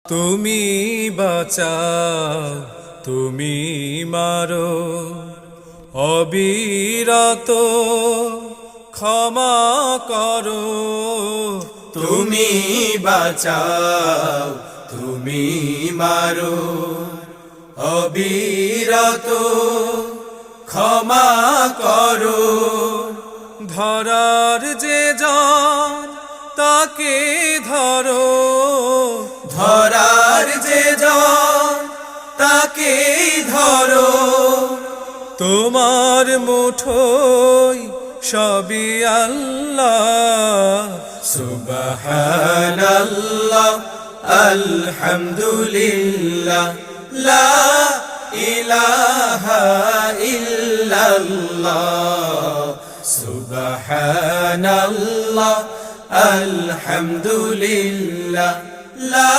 তুমি বাঁচাও, তুমি মারো, অবিরত ক্ষমা করো। তুমি বাঁচাও, তুমি মারো, অবিরত ক্ষমা করো। ধরার যে জন তাকে ধরো, ধরার যে জন তাকে ধরো। তোমার মুঠোয় সবই আল্লাহ। সুবহানাল্লাহ, আলহামদুলিল্লাহ, লা ইলাহা ইল্লাল্লাহ। সুবহানাল্লাহ, আলহামদুলিল্লাহ, লা